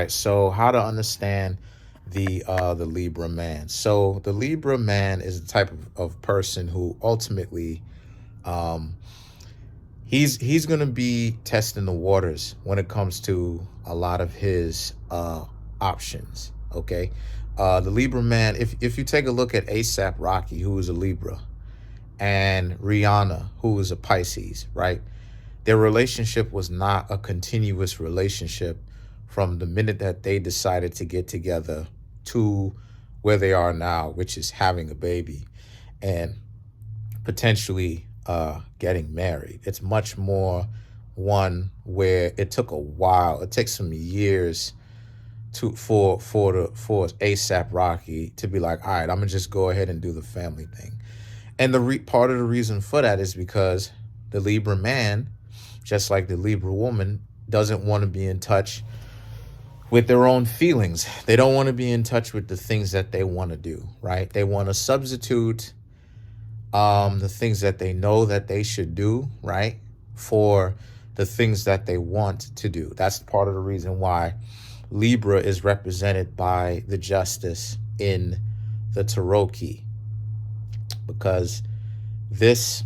right? So how to understand the Libra man. So the Libra man is the type of person who ultimately he's going to be testing the waters when it comes to a lot of his options, okay? The Libra man, if you take a look at ASAP Rocky, who is a Libra, and Rihanna, who is a Pisces, right? Their relationship was not a continuous relationship from the minute that they decided to get together to where they are now, which is having a baby and potentially getting married. It's much more one where it took a while. It takes some years for ASAP Rocky to be like, all right, I'm gonna just go ahead and do the family thing. And the part of the reason for that is because the Libra man, just like the Libra woman, doesn't want to be in touch with their own feelings. They don't want to be in touch with the things that they want to do, right? They want to substitute the things that they know that they should do, right, for the things that they want to do. That's part of the reason why Libra is represented by the Justice in the Tarot key, because this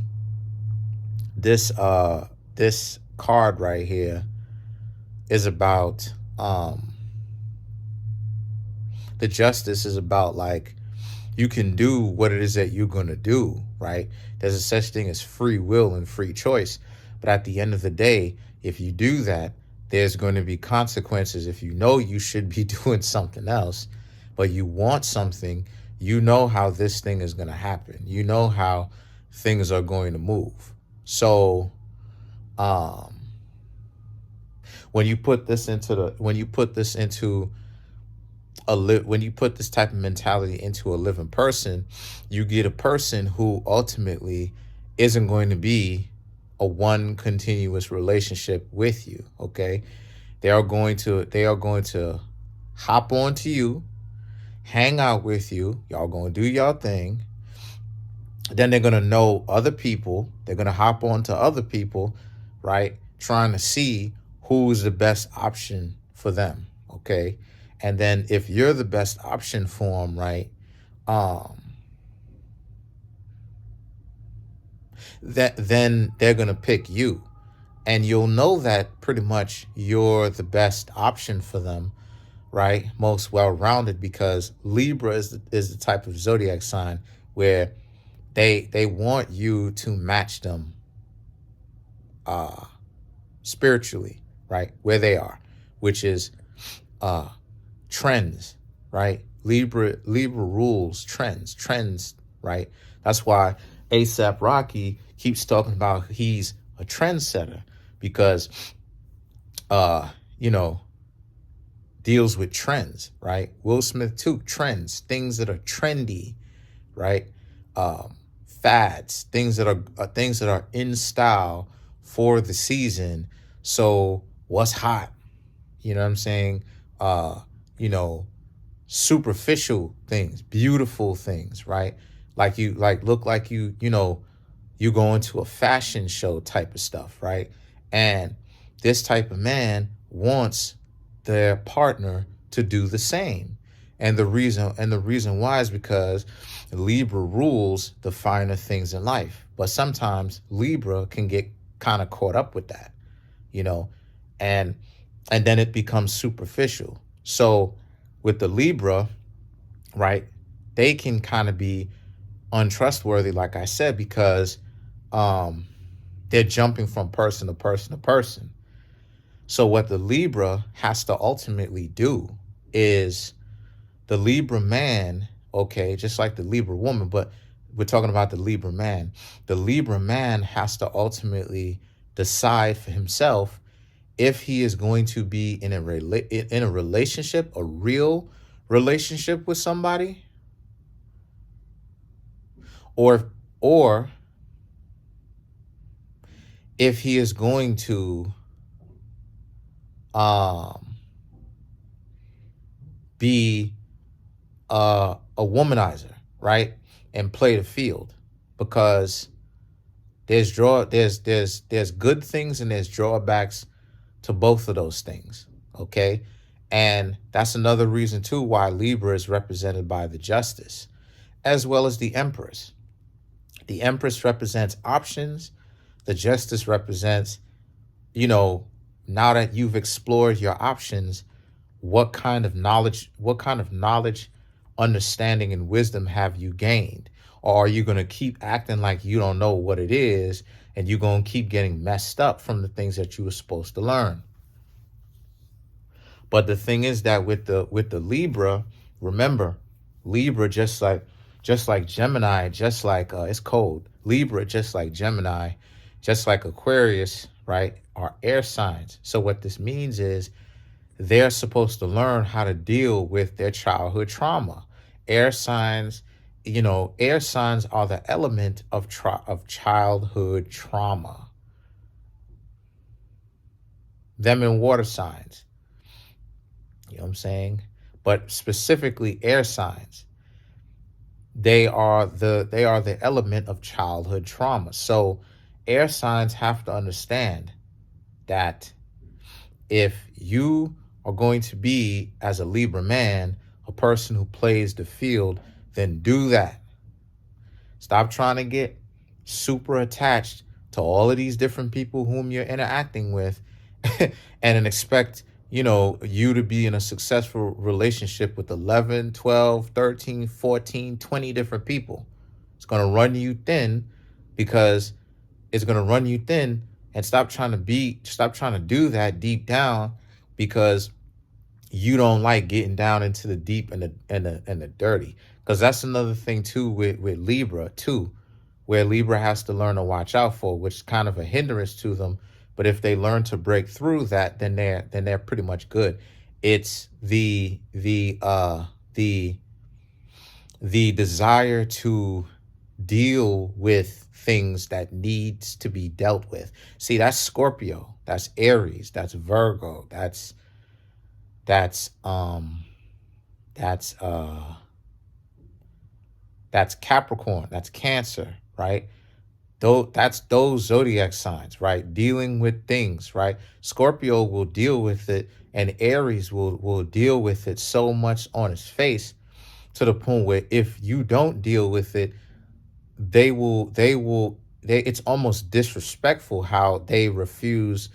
card right here is about the Justice is about, like, you can do what it is that you're going to do, right? There's a such thing as free will and free choice. But at the end of the day, if you do that, there's going to be consequences. If you know you should be doing something else, but you want something, you know how this thing is going to happen. You know how things are going to move. So when you put this type of mentality into a living person, you get a person who ultimately isn't going to be a one continuous relationship with you, okay? They are going to hop onto you, hang out with you, y'all going to do y'all thing. Then they're going to know other people. They're going to hop onto other people, right? Trying to see who's the best option for them, okay? And then if you're the best option for them, right, then they're going to pick you. And you'll know that pretty much you're the best option for them, right? Most well-rounded, because Libra is the type of zodiac sign where they want you to match them spiritually, right? Where they are, which is trends, right? Libra rules trends, right? That's why ASAP Rocky keeps talking about he's a trendsetter, because deals with trends, right? Will Smith too, trends, things that are trendy, right? Fads, things that are in style for the season. So what's hot? You know what I'm saying? Superficial things, beautiful things, right? Look like you go into a fashion show type of stuff, right? And this type of man wants their partner to do the same. And the reason why is because Libra rules the finer things in life. But sometimes Libra can get kind of caught up with that, and then it becomes superficial. So with the Libra, right, they can kind of be untrustworthy, like I said, because they're jumping from person to person to person. So what the Libra has to ultimately do is, the Libra man, okay, just like the Libra woman, but we're talking about the Libra man. The Libra man has to ultimately decide for himself if he is going to be in a relationship, a real relationship with somebody, or if he is going to be a womanizer, right, and play the field, because there's good things and there's drawbacks to both of those things, okay? And that's another reason too why Libra is represented by the Justice, as well as the Empress. The Empress represents options. The Justice represents, now that you've explored your options, what kind of knowledge, understanding, and wisdom have you gained? Or are you going to keep acting like you don't know what it is, and you're going to keep getting messed up from the things that you were supposed to learn? But the thing is that with the Libra, remember, Libra, just like Gemini, just like it's cold. Libra, just like Gemini, just like Aquarius, right, are air signs. So what this means is they're supposed to learn how to deal with their childhood trauma. Air signs, air signs are the element of childhood trauma. Them and water signs. You know what I'm saying? But specifically air signs, they are the element of childhood trauma. So air signs have to understand that if you are going to be, as a Libra man, a person who plays the field, then do that. Stop trying to get super attached to all of these different people whom you're interacting with and then expect, you to be in a successful relationship with 11, 12, 13, 14, 20 different people. It's going to run you thin, because it's going to run you thin. And stop trying to do that deep down, because you don't like getting down into the deep and the dirty. Because that's another thing too with Libra too, where Libra has to learn to watch out for, which is kind of a hindrance to them. But if they learn to break through that, then they're pretty much good. It's the desire to deal with things that needs to be dealt with. See, that's Scorpio, that's Aries, that's Virgo, that's Capricorn, that's Cancer, right? That's those zodiac signs, right? Dealing with things, right? Scorpio will deal with it, and Aries will deal with it so much on its face, to the point where if you don't deal with it, it's almost disrespectful how they refuse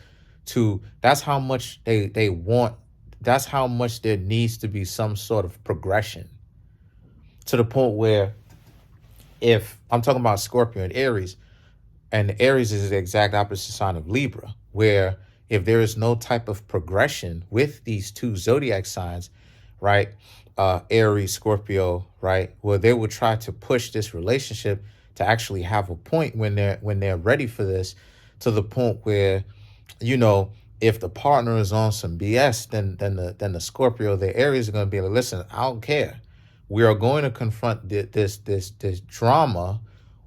to. That's how much they want. That's how much there needs to be some sort of progression, to the point where, if I'm talking about Scorpio and Aries is the exact opposite sign of Libra, where if there is no type of progression with these two zodiac signs, right, Aries, Scorpio, right, well, they will try to push this relationship to actually have a point when they're ready for this, to the point where, if the partner is on some BS, then the Scorpio, the Aries, are going to be like, listen, I don't care. We are going to confront this drama,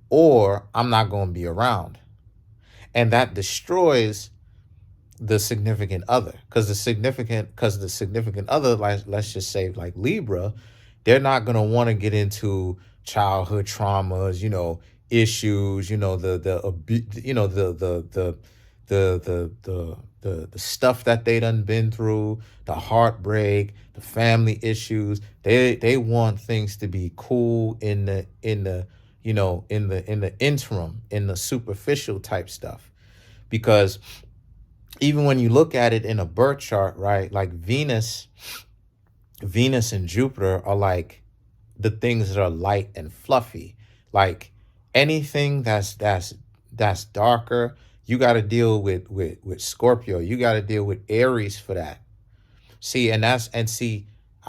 or I'm not going to be around. And that destroys the significant other, because the significant other, like, let's just say like Libra, they're not going to want to get into childhood traumas, issues, the stuff that they done been through, the heartbreak, the family issues. They want things to be cool in the interim, in the superficial type stuff. Because even when you look at it in a birth chart, right, like Venus and Jupiter are like the things that are light and fluffy. Like anything that's darker, you got to deal with Scorpio. You got to deal with Aries for that. See, I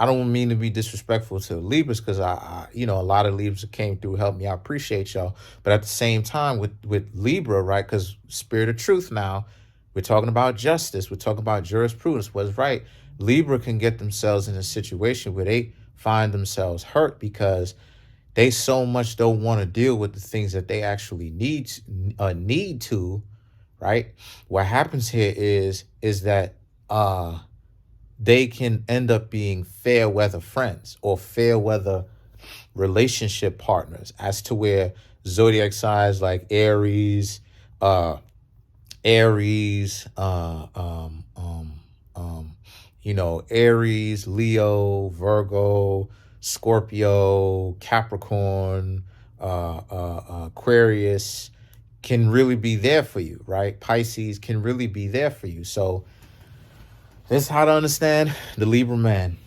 don't mean to be disrespectful to the Libras, because I a lot of Libras came through, helped me. I appreciate y'all. But at the same time, with Libra, right, because Spirit of Truth now, we're talking about justice. We're talking about jurisprudence. What's right? Libra can get themselves in a situation where they find themselves hurt, because they so much don't want to deal with the things that they actually need to, right? What happens here is that they can end up being fair weather friends or fair weather relationship partners, as to where zodiac signs like Aries, You know, Aries, Leo, Virgo, Scorpio, Capricorn, Aquarius can really be there for you, right? Pisces can really be there for you. So this is how to understand the Libra man.